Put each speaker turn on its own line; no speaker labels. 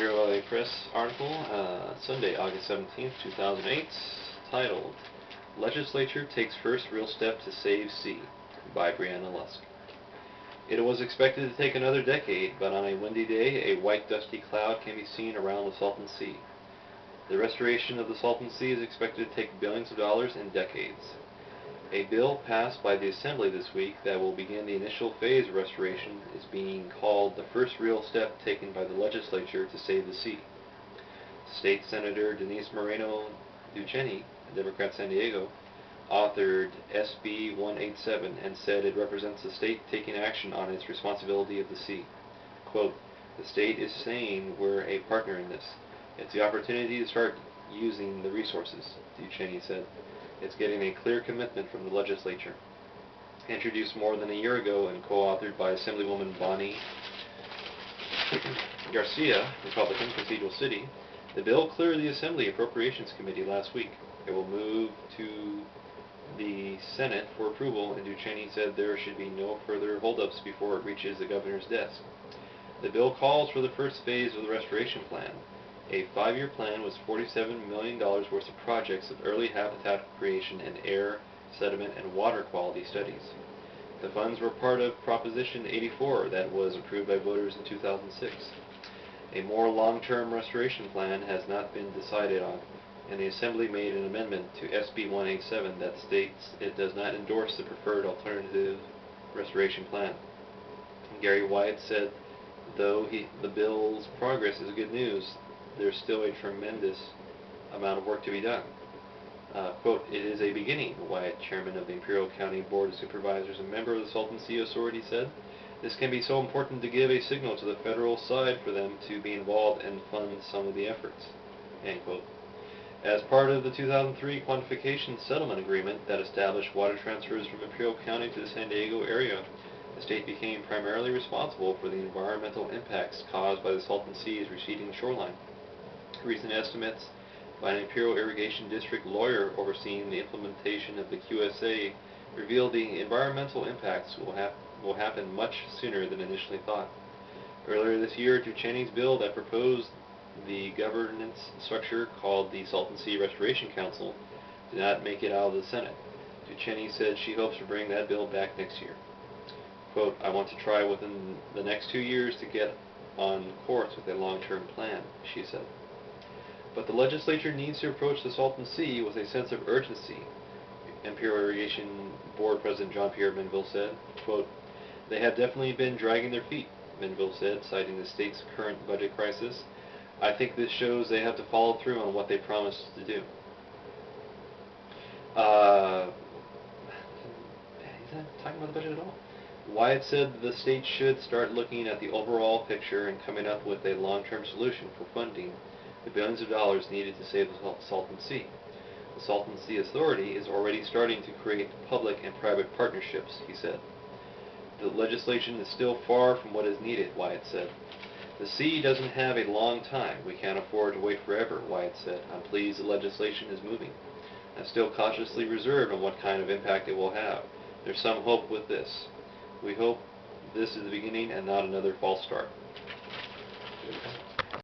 Imperial Valley Press article, Sunday, August 17th, 2008, titled, Legislature Takes First Real Step to Save Sea, by Brianna Lusk. It was expected to take another decade, but on a windy day, a white dusty cloud can be seen around the Salton Sea. The restoration of the Salton Sea is expected to take billions of dollars in decades. A bill passed by the Assembly this week that will begin the initial phase of restoration is being called the first real step taken by the Legislature to save the sea. State Senator Denise Moreno Ducheny, a Democrat San Diego, authored SB 187 and said it represents the state taking action on its responsibility of the sea. Quote, "The state is saying we're a partner in this. It's the opportunity to start using the resources," Ducheny said. It's getting a clear commitment from the legislature. Introduced more than a year ago and co-authored by Assemblywoman Bonnie Garcia, Republican, Cathedral City, the bill cleared the Assembly Appropriations Committee last week. It will move to the Senate for approval, and Ducheny said there should be no further holdups before it reaches the governor's desk. The bill calls for the first phase of the restoration plan. A 5-year plan was $47 million worth of projects of early habitat creation and air, sediment, and water quality studies. The funds were part of Proposition 84 that was approved by voters in 2006. A more long-term restoration plan has not been decided on, and the Assembly made an amendment to SB 187 that states it does not endorse the preferred alternative restoration plan. Gary Wyatt said, though the bill's progress is good news, there's still a tremendous amount of work to be done. Quote, "It is a beginning," Wyatt, chairman of the Imperial County Board of Supervisors and member of the Salton Sea Authority, said. "This can be so important to give a signal to the federal side for them to be involved and fund some of the efforts." End quote. As part of the 2003 quantification settlement agreement that established water transfers from Imperial County to the San Diego area, the state became primarily responsible for the environmental impacts caused by the Salton Sea's receding shoreline. Recent estimates by an Imperial Irrigation District lawyer overseeing the implementation of the QSA revealed the environmental impacts will happen much sooner than initially thought. Earlier this year, Ducheny's bill that proposed the governance structure called the Salton Sea Restoration Council did not make it out of the Senate. Ducheny said she hopes to bring that bill back next year. Quote, "I want to try within the next 2 years to get on course with a long-term plan," she said. But the legislature needs to approach the Salton Sea with a sense of urgency, Imperial Irrigation Board President John Pierre Menville said. Quote, "They have definitely been dragging their feet," Menville said, citing the state's current budget crisis. "I think this shows they have to follow through on what they promised to do." He's not talking about the budget at all. Wyatt said the state should start looking at the overall picture and coming up with a long-term solution for funding the billions of dollars needed to save the Salton Sea. The Salton Sea Authority is already starting to create public and private partnerships, he said. The legislation is still far from what is needed, Wyatt said. "The sea doesn't have a long time. We can't afford to wait forever," Wyatt said. "I'm pleased the legislation is moving. I'm still cautiously reserved on what kind of impact it will have. There's some hope with this. We hope this is the beginning and not another false start."